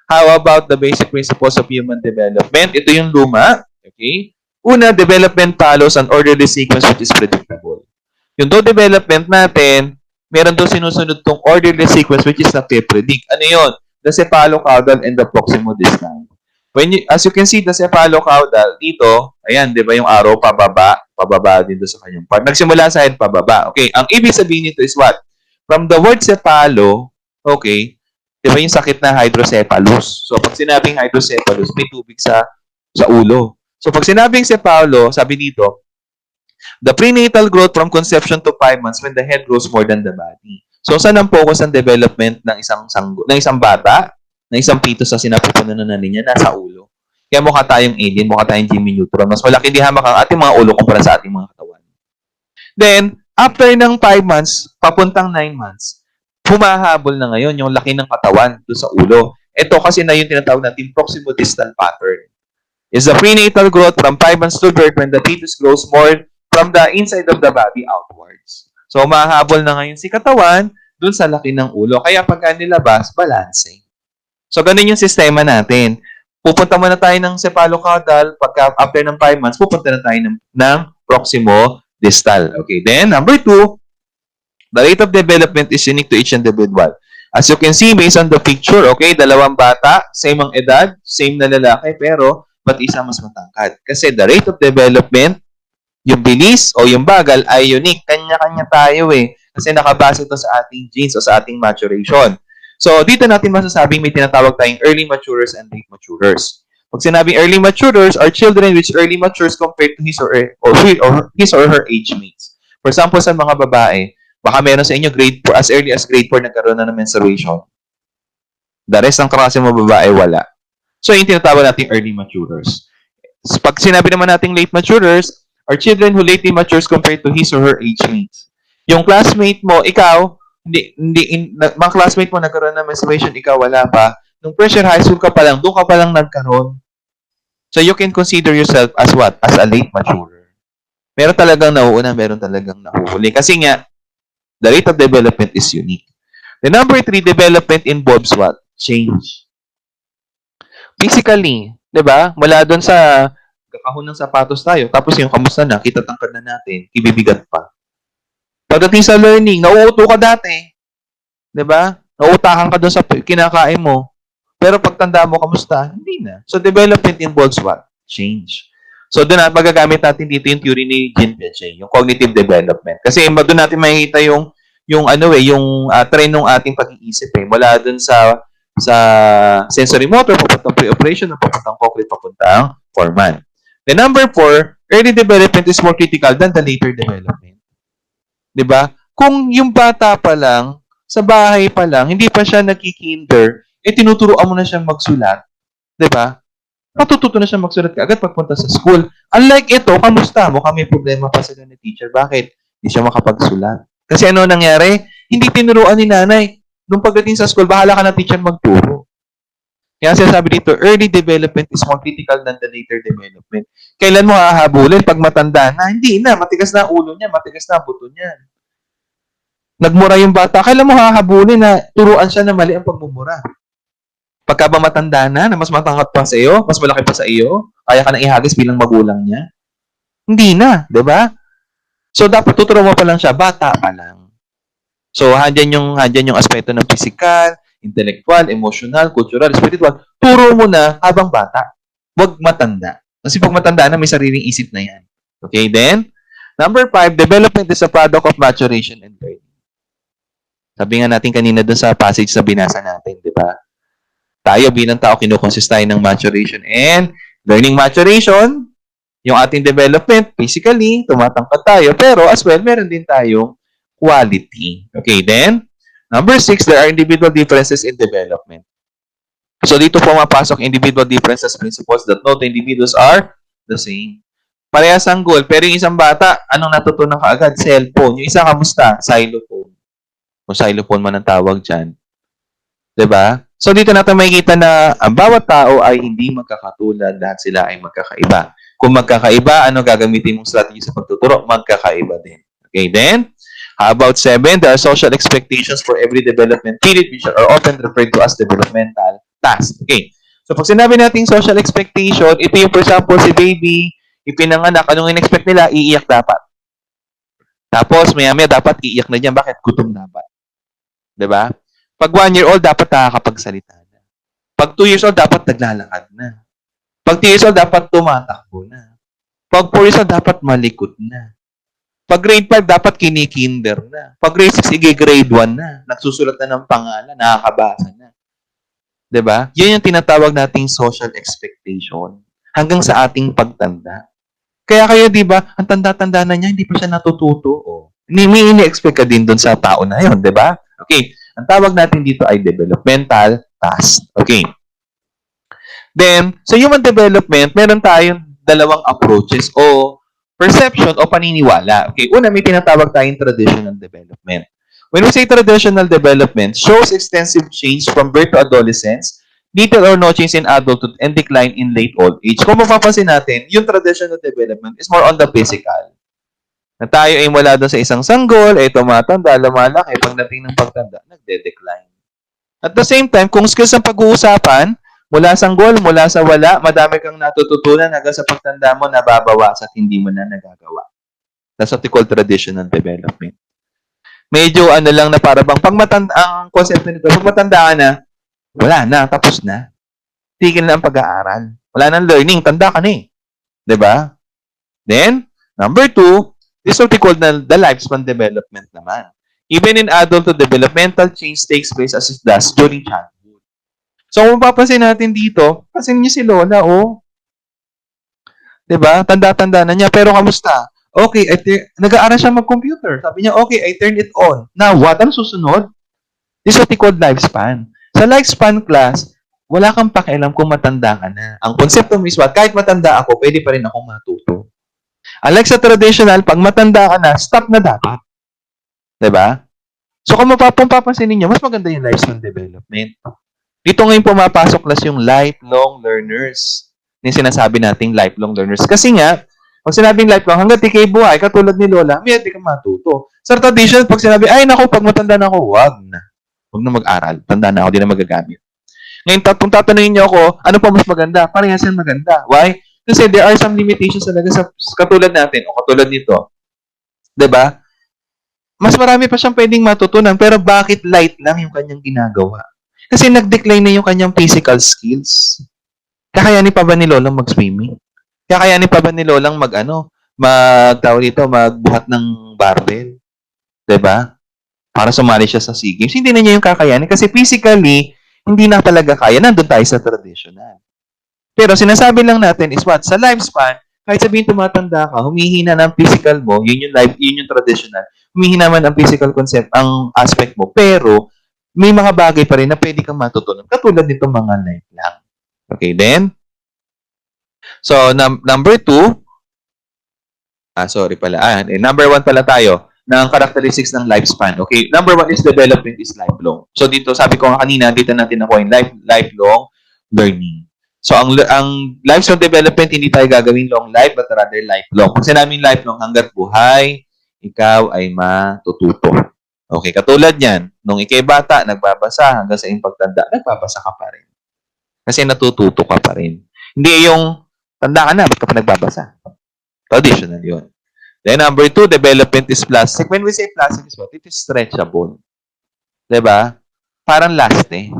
How about the basic principles of human development? Ito yung luma. Okay? Una, development follows an orderly sequence which is predictable. Yung do development natin, meron doon sinusunod tong orderly sequence which is nagpe-predict. Ano yun? The cephalocaudal and the proximodistal. As you can see, the cephalocaudal, dito, ayan, di ba yung arrow, pababa din doon sa kanyang part. Nagsimula sa head, pababa. Okay, ang ibig sabihin nito is what? From the word cephalo, okay, di ba yung sakit na hydrocephalus? So, pag sinabing hydrocephalus, may tubig sa ulo. So, pag sinabing cephalo, sabi dito, the prenatal growth from conception to 5 months when the head grows more than the body. So, saan ang focus ang development ng isang bata, ng isang fetus sa sinapupunan na niya, nasa ulo. Kaya mukha tayong alien, mukha tayong Jimmy Neutron. Mas malaki di hamak ang ating mga ulo kumpara sa ating mga katawan. Then, after ng 5 months, papuntang 9 months, humahabol na ngayon yung laki ng katawan doon sa ulo. Ito kasi na yung tinatawag natin proximodistal pattern. Is the prenatal growth from 5 months to birth when the fetus grows more from the inside of the body outwards. So, humahabol na ngayon si katawan doon sa laki ng ulo. Kaya pagka nilabas, balancing. So, ganun yung sistema natin. Pupunta muna tayo ng cephalocaudal. Pagka after ng 5 months, pupunta na tayo ng proximodistal. Okay, then, number 2, the rate of development is unique to each individual. As you can see, based on the picture, okay, dalawang bata, same ang edad, same na lalaki, pero ba't isa mas matangkad? Kasi the rate of development, yung bilis o yung bagal ay unique. Kanya-kanya tayo eh. Kasi nakabase ito sa ating genes o sa ating maturation. So, dito natin masasabing may tinatawag tayong early maturers and late maturers. Pag sinabing early maturers are children which early matures compared to his or her age mates. For example, sa mga babae, baka meron sa inyo grade 4, as early as grade 4 nagkaroon na ng menstruation. The rest ng klase mga babae, wala. So, yung tinatawag nating early maturers. Pag sinabi naman nating late maturers, are children who lately matures compared to his or her age mates. Yung classmate mo, ikaw, mga classmate mo nagkaroon ng menstruation, ikaw wala pa. Nung first year high school ka pa lang, doon ka pa lang nagkaroon. So, you can consider yourself as what? As a late maturer. Meron talagang nauuna, meron talagang nahuhuli. Kasi nga, the rate of development is unique. The number 3, development involves what? Change. Physically, di ba? Mula doon sa kakahon ng sapatos tayo, tapos yung kamusta na, kitatangkad na natin, ibibigat pa. Pagdating sa learning, nauuto ka dati. Di ba? Nauutakan ka doon sa kinakain mo. Pero pagtanda mo, kamusta? Hindi na. So, development involves what? Change. So, doon na, magagamit natin dito yung theory ni Jean Piaget, yung cognitive development. Kasi doon natin makikita yung trend ng ating pag-iisip eh. Mula doon sa sensory motor, papuntang pre-operation, papuntang concrete, papuntang foreman. The number 4, early development is more critical than the later development. Diba? Kung yung bata pa lang, sa bahay pa lang, hindi pa siya nagkikinder, tinuturuan mo na siyang magsulat. Diba? Matututo na siya magsulat agad pagpunta sa school. Unlike ito, kamusta? Mukhang may problema pa sila ni teacher. Bakit? Hindi siya makapagsulat. Kasi ano nangyari? Hindi tinuruan ni nanay. Nung pagdating sa school, bahala ka na teacher magturo. Kaya sinasabi dito, early development is more critical than the later development. Kailan mo hahabulin? Pag matanda na, hindi na. Matigas na ulo niya, matigas na buto niya. Nagmura yung bata, kailan mo hahabulin na turuan siya na mali ang pagmumura? Pagka ba matanda na mas matangkat pa sa iyo, mas malaki pa sa iyo, kaya ka nang ihagis bilang magulang niya? Hindi na, di ba? So, dapat tuturo mo pa lang siya, bata pa lang. So, handyan yung aspeto ng physical, intellectual, emotional, cultural, spiritual. Turo mo na habang bata. Huwag matanda. Kasi pag matanda na, may sariling isip na yan. Okay, then, number 5, development is a product of maturation and learning. Sabi nga natin kanina dun sa passage na binasa natin, di ba? Tayo bilang tao, kinukonsist tayo ng maturation and learning maturation, yung ating development, physically, tumatangkad tayo, pero as well, meron din tayong quality. Okay, then, number 6, there are individual differences in development. So, dito po mapasok individual differences principles that no two individuals are the same. Parehas ang goal, pero yung isang bata, anong natutunan ka agad? Cellphone. Yung isa, kamusta? Xylophone. O xylophone man ang tawag dyan. Diba? So, dito natin makikita na ang bawat tao ay hindi magkakatulad. Lahat sila ay magkakaiba. Kung magkakaiba, ano gagamitin mong strategy sa pagtuturo? Magkakaiba din. Okay, then, how about 7? There are social expectations for every development period which are often referred to as developmental task. Okay. So, pag sinabi natin social expectation, ito yung, for example, si baby, ipinanganak, anong in-expect nila? Iiyak dapat. Tapos, maya-maya dapat iiyak na dyan. Bakit? Gutom dapat. Diba? Pag 1 year old, dapat nakakapagsalita na. Pag 2 years old, dapat naglalakad na. Pag 3 years old, dapat tumatakbo na. Pag 4 years old, dapat malikot na. Pag grade 5, dapat kinikinder na. Pag grade 6, grade 1 na. Nagsusulat na ng pangalan, nakakabasa na. 'Di ba? Yan yung tinatawag nating social expectation hanggang sa ating pagtanda. Kaya 'di ba, ang tanda-tanda na niya, hindi pa siya natututo. May ini-expect ka din doon sa tao na 'yon, 'di ba? Okay. Ang tawag natin dito ay developmental task. Okay. Then, sa human development, meron tayong dalawang approaches o perception o paniniwala. Okay. Una, may tinatawag tayong traditional development. When we say traditional development, shows extensive change from birth to adolescence, little or no change in adulthood, and decline in late old age. Kung mapapansin natin, yung traditional development is more on the physical. Na tayo ay mula doon sa isang sanggol, ay tumatanda, lumalaki, pagdating ng pagtanda, nagde-decline. At the same time, kung skills ang pag-uusapan, mula sanggol, mula sa wala, madami kang natututunan hanggang sa pagtanda mo, nababawas at hindi mo na nagagawa. That's what we call traditional development. Medyo lang na para bang pag matanda, ang konsepto nito, pag matanda ka na, wala na, tapos na. Tigil na ang pag-aaral. Wala nang learning, tanda ka na eh. 'Di ba? Then, number 2, this is what we call the lifespan development naman. Even in adulthood, developmental change takes place as it does during childhood. So, kung mapapansin natin dito, pasin niyo si Lola, oh. 'Di ba? Tanda-tanda na niya, pero kamusta? Okay, nag-aaral siya mag-computer. Sabi niya, okay, I turn it on. Now, what? Ano susunod? This is what we call lifespan. Sa lifespan class, wala kang pakialam kung matanda ka na. Ang konsepto mo is what? Kahit matanda ako, pwede pa rin akong matuto. Unlike sa traditional, pag matanda ka na, stop na dapat. Diba? So, kung mapapansin ninyo, mas maganda yung lifespan development. Dito ngayon pumapasok class yung lifelong learners. Yung sinasabi nating lifelong learners. Kasi nga, pag sinabing lifelong, hanggang di kayo buhay, katulad ni Lola, may di ka matuto. Sa tradition, pag sinabi, ay naku, pag matanda na ako, wag na. Wag na mag-aral. Tanda na ako, di na magagamit. Ngayon, kung tatanungin niyo ako, ano pa mas maganda? Parehas yan maganda. Why? Kasi there are some limitations talaga sa katulad natin, o katulad nito. 'Di ba? Mas marami pa siyang pwedeng matutunan, pero bakit light lang yung kanyang ginagawa? Kasi nag-decline na yung kanyang physical skills. Kakayanin pa ba ni Lolang mag-swimming? Kakayanin pa ba ni Lolang magbuhat ng barbell? 'Di ba? Para sumali siya sa SEA Games. Hindi na niya yung kakayanin kasi physically, hindi na talaga kaya. Nandun tayo sa traditional. Pero sinasabi lang natin is what? Sa lifespan, kahit sabihin tumatanda ka, humihina ng physical mo, yun yung traditional. Humihina man ang physical concept, ang aspect mo. Pero, may mga bagay pa rin na pwede kang matutunan. Katulad nitong mga life lang. Okay, then? So, number 2, number 1 pala tayo ng characteristics ng lifespan. Okay, number 1 is development is lifelong. So, dito, sabi ko nga kanina, dito natin nakuha yung lifelong learning. So, ang lifespan development, hindi tayo gagawin long life, but rather lifelong. Kung sinabing lifelong, hanggat buhay, ikaw ay matututo. Okay, katulad yan, nung ikay bata, nagbabasa, hanggang sa iyong pagtanda, nagbabasa ka pa rin. Kasi natututo ka pa rin. Hindi yung, tanda ka na, ba't ka pa nagbabasa? Traditional yun. Then, number 2, development is plastic. When we say plastic is what? It is stretchable. Diba? Parang last eh.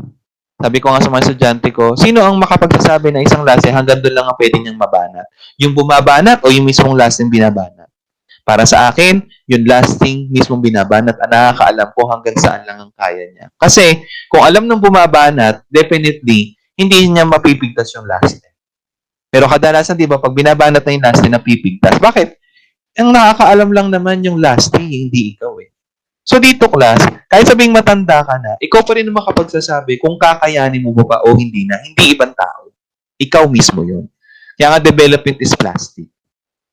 Sabi ko nga sa mga estudyante ko, sino ang makapagsasabi na isang last hanggang doon lang ang pwede niyang mabanat? Yung bumabanat o yung mismong last yung binabanat? Para sa akin, yung lasting mismong binabanat, ang nakakaalam ko hanggang saan lang ang kaya niya. Kasi, kung alam ng bumabanat, definitely, hindi niya mapipigtas yung lasting. Pero kadalasan, di ba, pag binabanat na yung lasting, napipigtas. Bakit? Ang nakakaalam lang naman yung lasting, hindi ikaw eh. So dito, class, kahit sabing matanda ka na, ikaw pa rin makapagsasabi kung kakayanin mo ba o hindi na, hindi ibang tao. Ikaw mismo yun. Kaya nga development is plastic.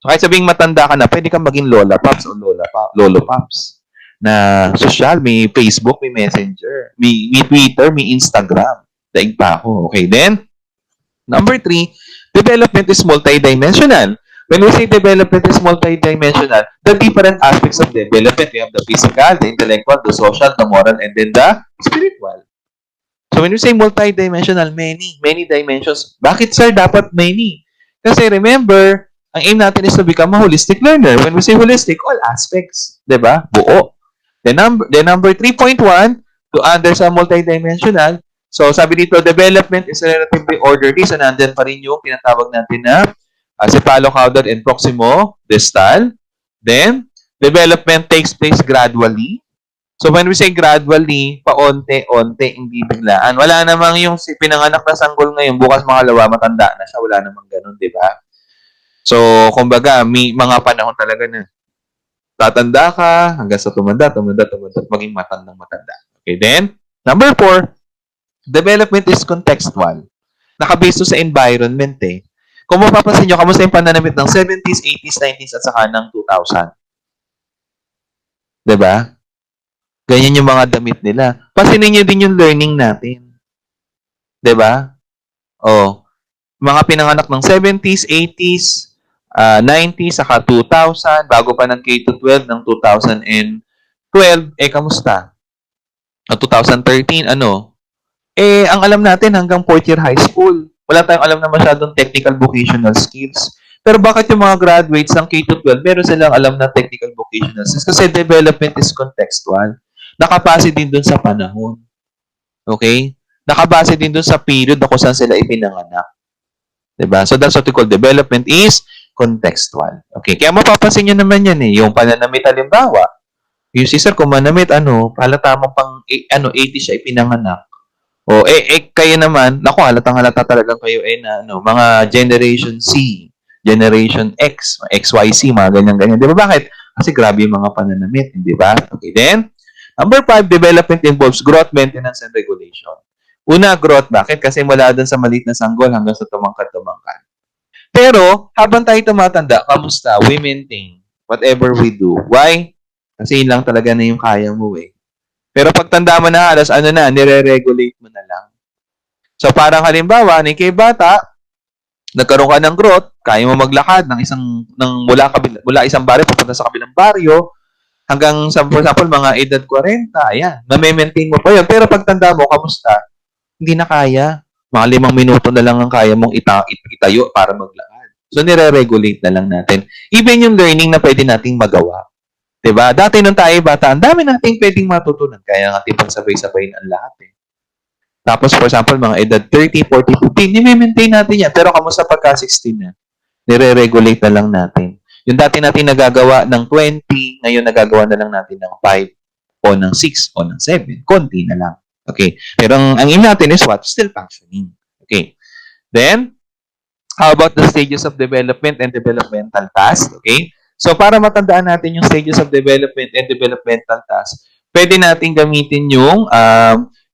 So kahit sabing matanda ka na, pwede kang maging lola pops o lolo pops. Na social, may Facebook, may Messenger, may Twitter, may Instagram. Daig pa ako. Okay, then, number 3, development is multidimensional. When we say development is multidimensional, the different aspects of development, we have the physical, the intellectual, the social, the moral, and then the spiritual. So when we say multidimensional, many dimensions. Bakit, sir, dapat many? Kasi remember, ang aim natin is to become a holistic learner. When we say holistic, all aspects. Diba? Buo. Number 3.1, to understand multidimensional. So sabi dito, development is relatively orderly. So nandyan pa rin yung tinatawag natin na cephalocaudal and proximo-distal. Then, development takes place gradually. So when we say gradually, paonte-onte, hindi biglaan. Wala namang yung pinanganak na sanggol ngayon, bukas makalawa, matanda na siya. Wala namang ganun, di ba? So, kumbaga, may mga panahon talaga na tatanda ka hanggang sa tumanda, maging matandang matanda. Okay, then, number 4, development is contextual. Nakabase sa environment eh. Kung mapapansin nyo, kamusta yung pananamit ng 70s, 80s, 90s, at saka ng 2000? Diba? Ganyan yung mga damit nila. Pasinin nyo din yung learning natin. Diba? Oh, mga pinanganak ng 70s, 80s, 90s, saka 2000, bago pa ng K-12 ng 2012, kamusta? 2013, ano? Ang alam natin hanggang 4th year high school. Wala tayong alam na masyadong technical vocational skills. Pero bakit yung mga graduates ng K-12, meron silang alam na technical vocational skills? Kasi development is contextual. Nakabase din dun sa panahon. Okay? Nakabase din dun sa period na kung saan sila ipinanganak. Diba? So that's what we call development is contextual. Okay? Kaya mapapansin nyo naman yan eh. Yung pananamit halimbawa, yung si sir, kung manamit, halata mo pang 80 siya ipinanganak. O, kayo naman, naku, halatang-halata talagang kayo na, mga Generation C, Generation X, XYZ, mga ganyan-ganyan. Di ba? Bakit? Kasi grabe yung mga pananamit, di ba? Okay, then, number 5, development involves growth, maintenance, and regulation. Una, growth. Bakit? Kasi mula dun sa maliit na sanggol hanggang sa tumangkad-tumangkad. Pero, habang tayo tumatanda, kamusta? We maintain whatever we do. Why? Kasi yun lang talaga na yung kaya mo eh. Pero pag tanda mo na halos, nire-regulate mo na lang. So, parang halimbawa, kay bata, nagkaroon ka ng growth, kaya mo maglakad mula isang baryo papunta sa kabilang baryo, hanggang, for example, mga edad 40, ayan, na-maintain mo pa yun. Pero pag tanda mo, kamusta? Hindi na kaya. Mga 5 minuto na lang ang kaya mong itayo para maglakad. So, nire-regulate na lang natin. Even yung learning na pwede nating magawa. Diba? Dati nung tayo bata, ang dami nating pwedeng matutunan. Kaya nga pagsabay-sabay na ang lahat eh. Tapos, for example, mga edad 30, 40, 15, i-maintain natin yan. Pero kamusta pagka 16 na? Nire-regulate na lang natin. Yung dati natin nagagawa ng 20, ngayon nagagawa na lang natin ng 5 o ng 6 o ng 7. Konti na lang. Okay. Pero ang aim natin is what? Still functioning. Okay. Then, how about the stages of development and developmental tasks? Okay. So, para matandaan natin yung stages of development and developmental tasks, pwede natin gamitin yung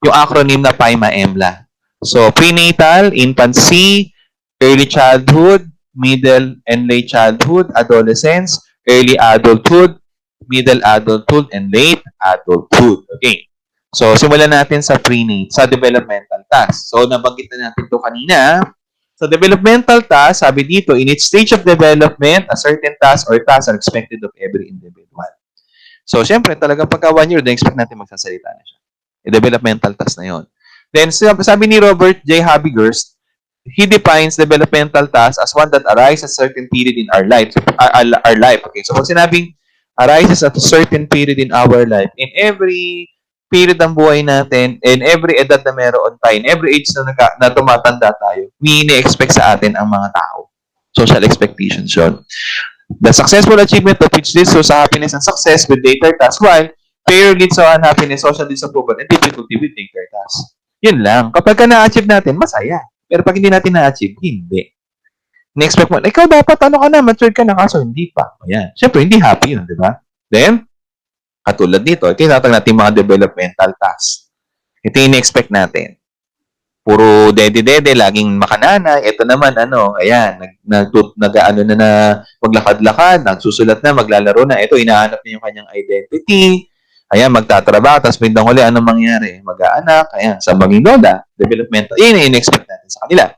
acronym na PIMA-EMLA. So, prenatal, infancy, early childhood, middle and late childhood, adolescence, early adulthood, middle adulthood, and late adulthood. Okay. So, simulan natin sa sa developmental tasks. So, nabanggit na natin ito kanina. So, developmental task, sabi dito, in each stage of development, a certain task or tasks are expected of every individual. So, syempre, talagang pagka 1 year, expect natin magsasalita na siya. Developmental task na yon. Then, sabi ni Robert J. Habigurst, he defines developmental tasks as one that arises at a certain period in our life. Okay, so pag sinabing arises at a certain period in our life, in every period ng buhay natin, in every edad na meron tayo, in every age na tumatanda tayo, we expect sa atin ang mga tao. Social expectations yun. The successful achievement of which leads to happiness and success with later tasks, while failure leads to unhappiness, social disapproval, and difficulty with later tasks. Yun lang. Kapag na-achieve natin, masaya. Pero pag hindi natin na-achieve, hindi. Na-expect mo, ikaw dapat matured ka na, kaso hindi pa. Ayan. Siyempre, hindi happy yun, di ba? Then, katulad dito, ito yung tatag natin mga developmental tasks. Ito yung expect natin. Puro dede-dede, laging makananay. Ito naman, ayan, maglakad-lakad, nagsusulat na, maglalaro na. Ito, hinahanap niya yung kanyang identity. Ayan, magtatrabaho, tapos bindang huli, anong mangyari? Mag-aanak, ayan, sa maging lola, developmental. Yun yung expect natin sa kanila.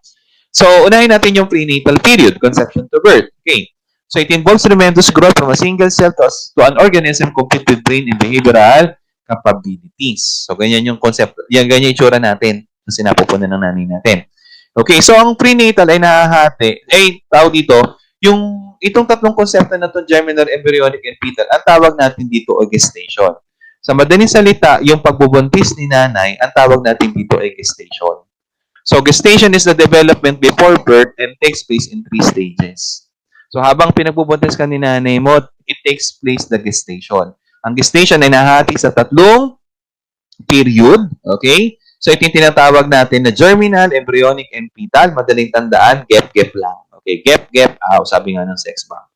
So, unahin natin yung prenatal period, conception to birth. Okay. So, it involves tremendous growth from a single cell to an organism complete with brain and behavioral capabilities. So, ganyan yung concept. Ganyan yung itsura natin. Kasi napupunan ng nanay natin. Okay, so ang prenatal ay nahahati, tawag dito, itong tatlong konsepto na to, germinal, embryonic, and fetal, ang tawag natin dito ay gestation. Sa madaling salita, yung pagbubuntis ni nanay, ang tawag natin dito ay gestation. So, gestation is the development before birth and takes place in 3 stages. So, habang pinagbubuntis ka ni nanay mo, it takes place the gestation. Ang gestation ay nahati sa tatlong period, okay? So, ito yung tinatawag natin na germinal, embryonic, and fetal. Madaling tandaan, gep-gep lang. Okay, gep-gep, sabi nga ng sex bomb.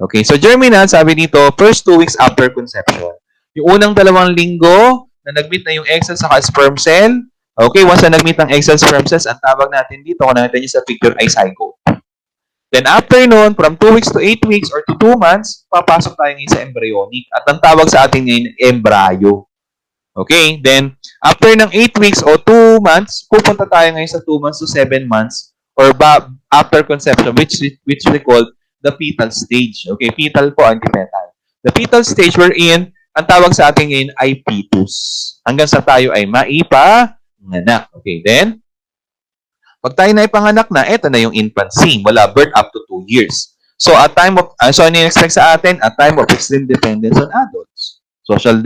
Okay, so germinal, sabi dito, first 2 weeks after conception. Yung unang 2 linggo na nag-meet na yung egg cell sa sperm cell, okay, once na nag-meet ang egg cell sperm cells, ang tawag natin dito, kung nakita nyo sa picture, ay zygote. Then after nun, from 2 weeks to 8 weeks or to 2 months, papasok tayo ngayon sa embryonic. At ang tawag sa atin ngayon, embryo. Okay, then after ng 8 weeks o 2 months, pupunta tayo ngayon sa 2 months to 7 months or after conception, which we call the fetal stage. Okay, fetal po, anti-fetal. The fetal stage we're in, ang tawag sa atin ngayon ay fetus. Hanggang sa tayo ay maipanganak. Okay, then, pag tayo na ipanganak na, eto na yung infancy, mula birth up to 2 years. So, so ano yung expect sa atin? A time of extreme dependence on adults. Social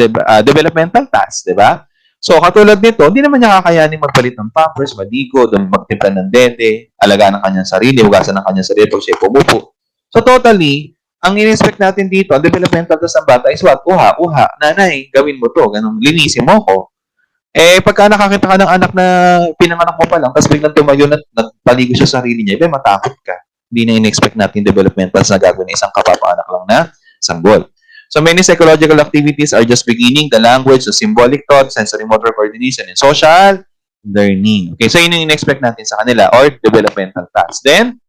developmental tasks, di ba? So, katulad nito, hindi naman niya kakayanin magpalit ng pampers, maligo, magtimpla ng dede, alagaan ng kanyang sarili, hugasan ng kanyang sarili pag siya pumupo. So, totally, ang in-expect natin dito, ang developmental task ng bata is what? Uha, nanay, gawin mo to, ganun, linisin mo ko. Pagka nakakita ka ng anak na pinanganak mo pa lang, tapos biglang tumayo na nagpaligo siya sa sarili niya, matakot ka. Hindi na in-expect natin developmentals na gagawin na isang kapapanganak lang na sanggol. So, many psychological activities are just beginning, the language, the symbolic thought, sensory motor coordination, and social learning. Okay, so yun yung in-expect natin sa kanila or developmental tasks. Then,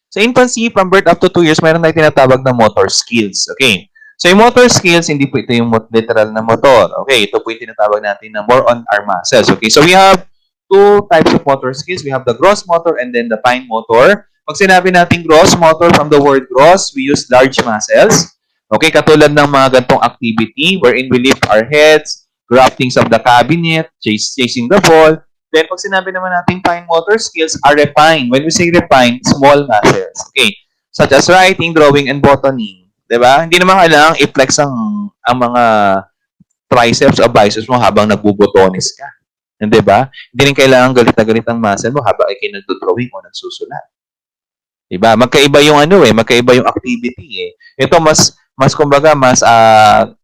sa infancy, from birth up to 2 years, mayroon tayong tinatawag na motor skills. Okay, so yung motor skills, hindi po ito yung literal na motor. Okay, ito po yung tinatawag natin na more on our muscles. Okay, so we have 2 types of motor skills. We have the gross motor and then the fine motor. Pag sinabi natin gross motor, from the word gross, we use large muscles. Okay, katulad ng mga gantong activity wherein we lift our heads, grab things of the cabinet, chasing the ball. Then, pag sinabi naman natin fine motor skills are refined. When we say refined, small muscles. Okay, such as writing, drawing, and buttoning. Diba? Hindi naman kailangang i-flex ang mga triceps o biceps mo habang nagbubotones ka. Diba? Hindi rin kailangan galit na galit ang muscle mo habang ay nagdodrawing o nagsusulat. Diba? Magkaiba yung magkaiba yung activity Ito mas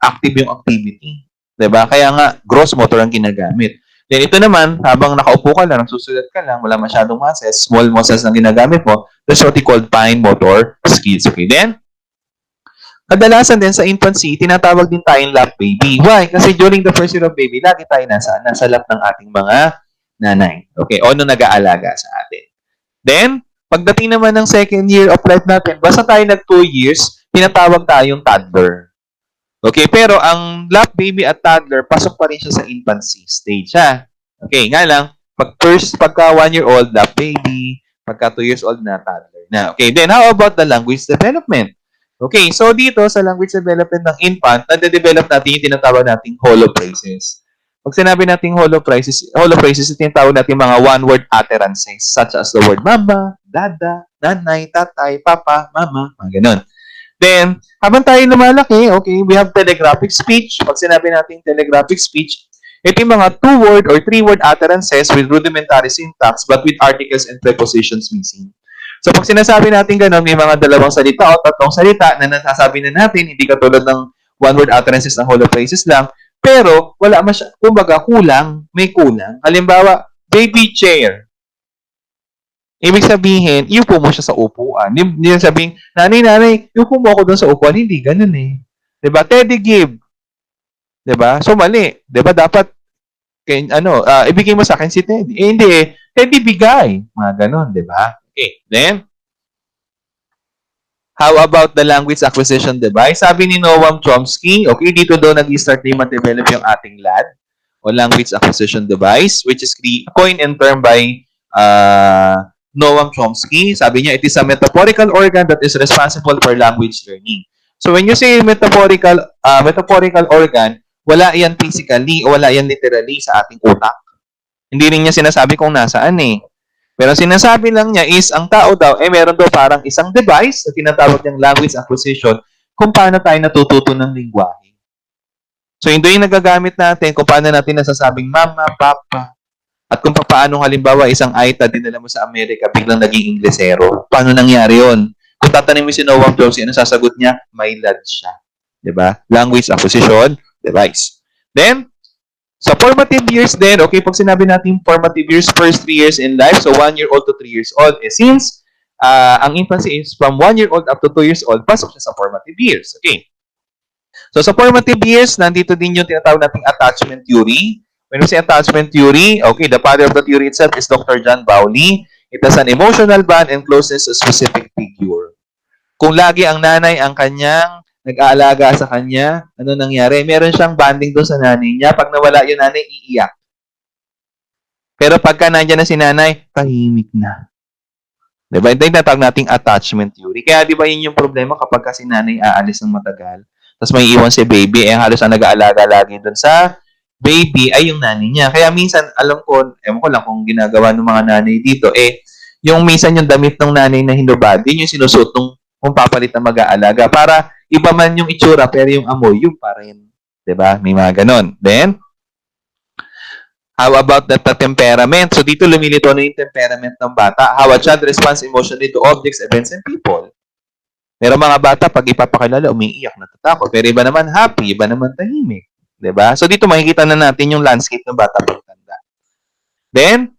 active yung activity. Diba? Kaya nga, gross motor ang ginagamit. Then ito naman, habang nakaupo ka lang, nagsusulat ka lang, wala masyadong muscles, small muscles ang ginagamit mo, that's what we call fine motor skills. Okay, then, kadalasan din sa infancy, tinatawag din tayong lap baby. Why? Kasi during the first year of baby, lagi tayo nasa lap ng ating mga nanay. Okay, o nung nag-aalaga sa atin. Then, pagdating naman ng second year of life natin, basta tayo nag 2 years, tinatawag tayong toddler. Okay, pero ang lap baby at toddler, pasok pa rin siya sa infancy stage, ha? Okay, nga lang, pagka 1 year old, lap baby, pagka 2 years old na, toddler na. Okay, then how about the language development? Okay, so dito sa language development ng infant, nade-develop natin yung tinatawag nating holophrases. Pag sinabi nating holophrases, ito yung tawag natin mga one-word utterances such as the word mama, dada, nanay, tatay, papa, mama, mga ganun. Then, habang tayo lumalaki, okay, we have telegraphic speech. Pag sinabi natin telegraphic speech, ito yung mga 2-word or 3-word utterances with rudimentary syntax but with articles and prepositions missing. So, pag sinasabi natin ganun, may mga 2 salita o 3 salita na nasasabi na natin, hindi katulad ng 1-word utterances ng holophrases lang, pero wala kumbaga kulang, may kulang. Halimbawa, baby chair. Ibig sabihin, iupo mo siya sa upuan. Hindi sabihin, nanay, iupo mo ako doon sa upuan. Hindi, ganun Diba? Teddy give. Diba? So, mali. Diba? Dapat, ibigay mo sa akin si Teddy. Hindi Teddy bigay. Mga ganun, diba? Okay. Then, how about the language acquisition device? Sabi ni Noam Chomsky, okay, dito daw nag-start na ma-develop yung ating LAD o language acquisition device, which is coined and termed by Noam Chomsky. Sabi niya, it is a metaphorical organ that is responsible for language learning. So when you say metaphorical organ, wala yan physically o wala yan literally sa ating utak. Hindi rin niya sinasabi kung nasaan eh. Pero sinasabi lang niya is, ang tao daw, meron daw parang isang device na tinatawag niyang language acquisition kung paano tayo natututo ng lingwahe. So, hindi yung nagagamit natin kung paano natin nasasabing mama, papa, at kung paano halimbawa isang Aita dinala mo sa Amerika biglang naging Inglesero. Paano nangyari yon? Kung tatanungin mo si Noam Chomsky, ano sasagot niya? May lad siya. Diba? Language acquisition device. Then, sa formative years din, okay, pag sinabi natin formative years, first 3 years in life, so 1 year old to 3 years old, since ang infancy is from 1 year old up to 2 years old, pasok siya sa formative years. Okay. So sa formative years, nandito din yung tinatawag nating attachment theory. When we say attachment theory, okay, the father of the theory itself is Dr. John Bowley. It has an emotional bond and closeness to a specific figure. Kung lagi ang nanay ang kanyang nag-aalaga sa kanya, ano nangyari? Meron siyang bonding doon sa nanay niya. Pag nawala yung nanay, iiyak. Pero pagka nandiyan na si nanay, tahimik na. Diba? Ito yung natawag nating attachment theory. Kaya di ba yun yung problema kapag kasi nanay aalis ng matagal, tapos may iwan si baby, halos ang nag-aalaga lagi doon sa baby ay yung nanay niya. Kaya minsan, alam ko, ewan ko lang kung ginagawa ng mga nanay dito, yung minsan yung damit ng nanay na hinubad, yun yung sinusuot ng kung papalit na mag-aalaga. Para iba man yung itsura, pero yung amoy, yung pa rin. Diba? May mga ganon. Then, how about the temperament? So, dito lumilito na yung temperament ng bata. How a child responds emotionally to objects, events, and people. Pero mga bata, pag ipapakilala, umiiyak, natatakot. Pero iba naman happy, iba naman tahimik. Diba? So, dito makikita na natin yung landscape ng bata pagtanda. Then,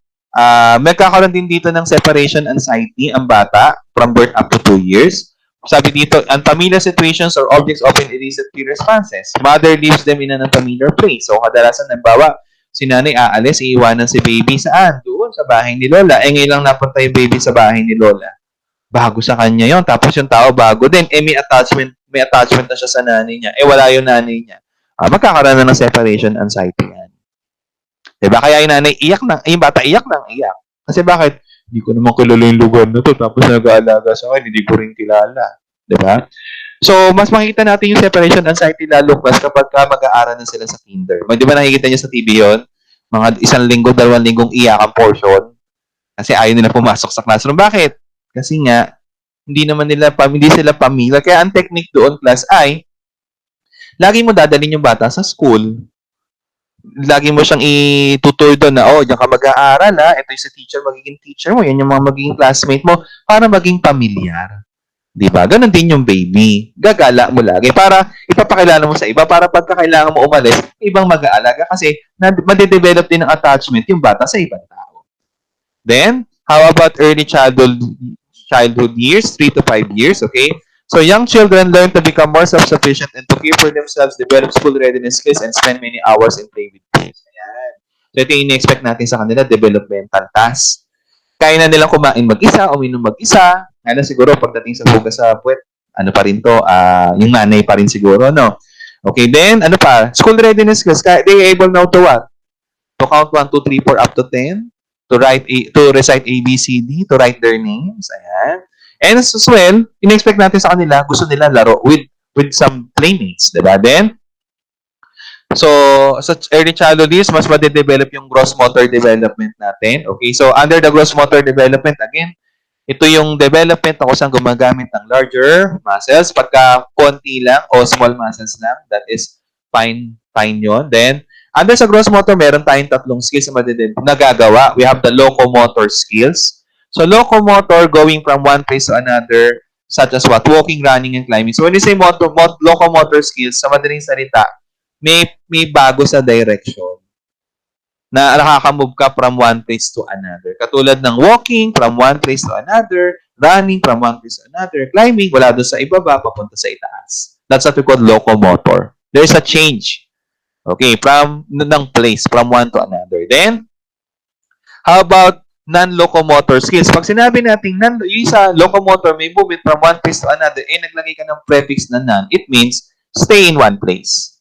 magkakaroon din dito ng separation anxiety ang bata from birth up to 2 years. Sabi dito, unfamiliar situations or objects often elicit fear responses. Mother leaves them in an unfamiliar place. So, kadalasan, nagbawa, si nanay aalis, iiwanan si baby saan? Doon, sa bahay ni Lola. Ngayon lang napunta yung baby sa bahay ni Lola. Bago sa kanya yon. Tapos yung tao bago din. May attachment na siya sa nanay niya. Wala yung nanay niya. Magkakaroon na ng separation anxiety yan. Diba? Kaya yung nanay iyak na, yung bata iyak na, iyak. Kasi bakit? Hindi ko naman kilala yung lugar na to, tapos nag-aalaga sa akin, hindi ko rin kilala. Diba? So, mas makikita natin yung separation anxiety lalo mas kapag mag-aaral na sila sa kinder. Di ba nakikita niyo sa TV yon? Mga 1 linggo, 2 linggong iyak ang portion. Kasi ayaw nila pumasok sa classroom. Bakit? Kasi nga, hindi sila pamilya. Kaya ang technique doon, class, ay lagi mo dadalhin yung bata sa school. Lagi mo siyang itutur doon na, diyan ka mag-aaral, ito yung sa teacher, magiging teacher mo, yan yung mga magiging classmate mo, para maging pamilyar. Diba? Ganon din yung baby. Gagala mo lagi para ipapakilala mo sa iba, para pagka kailangan mo umalis, ibang mag-aalaga kasi madedevelop din ng attachment yung bata sa ibang tao. Then, how about early childhood years, 3 to 5 years, okay? So, young children learn to become more self-sufficient and to care for themselves, develop school readiness skills, and spend many hours in play with peers. Ayan. So, ito yung in-expect natin sa kanila, developmental task. Kaya na nilang kumain mag-isa, uminom mag-isa. Kaya siguro, pagdating sa hugas sa puwet, ano pa rin to, yung nanay pa rin siguro, no? Okay, then, ano pa? School readiness skills. They able now to what? To count 1, 2, 3, 4, up to 10. To recite A, B, C, D. To write their names. Ayan. And as well, in-expect natin sa kanila, gusto nila laro with some playmates, diba? Then, so, sa early childhood years, mas madedevelop yung gross motor development natin. Okay, so under the gross motor development, again, ito yung development na kung saan gumagamit ng larger muscles. Pagka konti lang o small muscles lang, that is fine yun. Then, under sa gross motor, meron tayong 3 skills na nagagawa. We have the locomotor skills. So, locomotor, going from one place to another, such as what? Walking, running, and climbing. So, when you say locomotor skills, sa madaling salita, may bago sa direction na nakakamove ka from one place to another. Katulad ng walking from one place to another, running from one place to another, climbing, wala doon sa ibaba, papunta sa itaas. That's what we call locomotor. There's a change. Okay, from place, from one to another. Then, how about non-locomotor skills? Pag sinabi natin, yung sa locomotor, may movement from one place to another, naglagay ka ng prefix na non, it means stay in one place.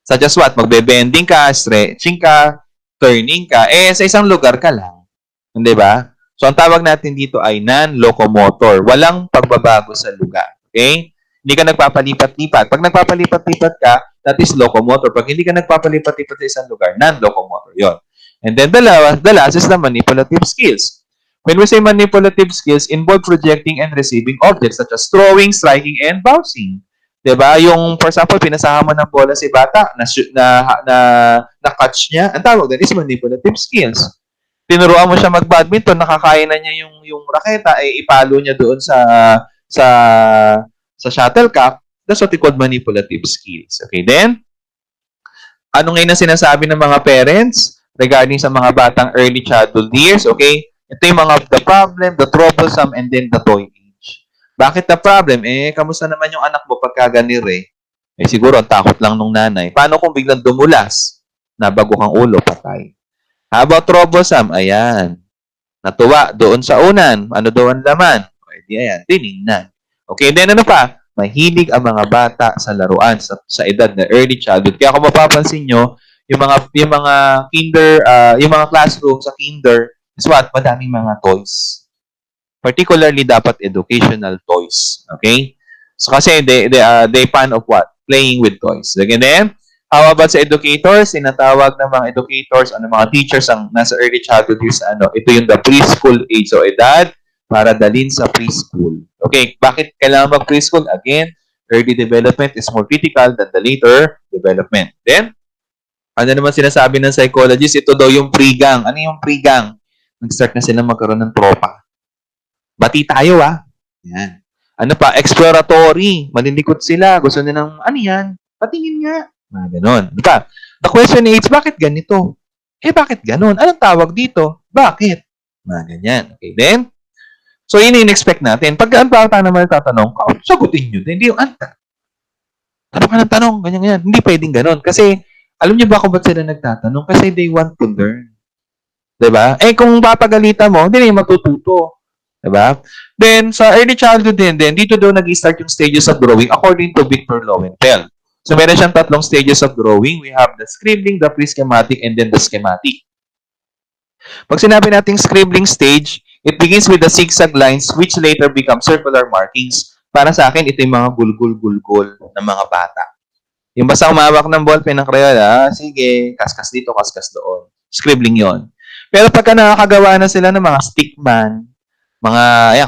Such as what? Magbe-bending ka, stretching ka, turning ka, sa isang lugar ka lang. Hindi ba? So, ang tawag natin dito ay non-locomotor. Walang pagbabago sa lugar. Okay? Hindi ka nagpapalipat-lipat. Pag nagpapalipat-lipat ka, that is locomotor. Pag hindi ka nagpapalipat-lipat sa isang lugar, non-locomotor. Yun. And then the last is the manipulative skills. When we say manipulative skills, involve projecting and receiving objects such as throwing, striking, and bouncing. 'Di ba? Yung for example, pinasahan mo ng bola si bata na catch niya, ang tawag doon is manipulative skills. Tinuruan mo siya mag-badminton, nakakain na niya yung raketa, ipalo niya doon sa sa shuttlecock. That's what we call manipulative skills. Okay, then ano ngayon ang sinasabi ng mga parents regarding sa mga batang early childhood years? Okay, ito yung mga the problem, the troublesome, and then the toy age. Bakit the problem? Kamusta naman yung anak mo pagka ganire? Siguro ang takot lang nung nanay. Paano kung biglang dumulas? Nabago kang ulo, patay. How about troublesome? Ayan. Natuwa doon sa unan. Ano doon laman? Di ayan, tiningnan. Okay, then ano pa? Mahilig ang mga bata sa laruan sa edad na early childhood. Kaya kung mapapansin nyo, yung mga kinder, yung mga classroom sa kinder, is what? Madaming mga toys. Particularly dapat educational toys. Okay? So kasi they fan of what? Playing with toys. Again, then, how about sa educators? Sinatawag ng mga educators, mga teachers ang nasa early childhood years, ito yung the preschool age o edad para dalhin sa preschool. Okay, bakit kailangan mag-preschool? Again, early development is more critical than the later development. Then, ano naman sinasabi ng psychologists? Ito daw yung pre-gang. Ano yung pre-gang? Nag-start na sila magkaroon ng tropa. Bati tayo, Yan. Ano pa? Exploratory. Malilikot sila. Gusto nilang, ano yan? Patingin nga. Ganon. Ano pa? The question is, bakit ganito? Bakit ganon? Anong tawag dito? Bakit? Ganyan. Okay, then, so, yun in-expect natin. Pag ang bata naman tatanong, sagutin nyo. Hindi yung anta. Tanong ka ng tanong, ganyan. Hindi pwedeng ganon. Kasi, alam niyo ba kung ba't sila nagtatanong? Kasi they want to learn. Diba? Kung papagalitan mo, hindi na yung matututo. Diba? Then, sa early childhood din, dito daw nag-start yung stages of growing according to Victor Lowenfeld. So, meron siyang tatlong stages of growing. We have the scribbling, the pre-schematic, and then the schematic. Pag sinabi nating scribbling stage, it begins with the zigzag lines which later become circular markings. Para sa akin, ito yung mga gulgul-gulgul ng mga bata. Yung basta umawak ng ballpen ng Crayola, sige, kaskas dito, kaskas doon. Scribbling yon. Pero pagka nakakagawa na sila ng mga stickman,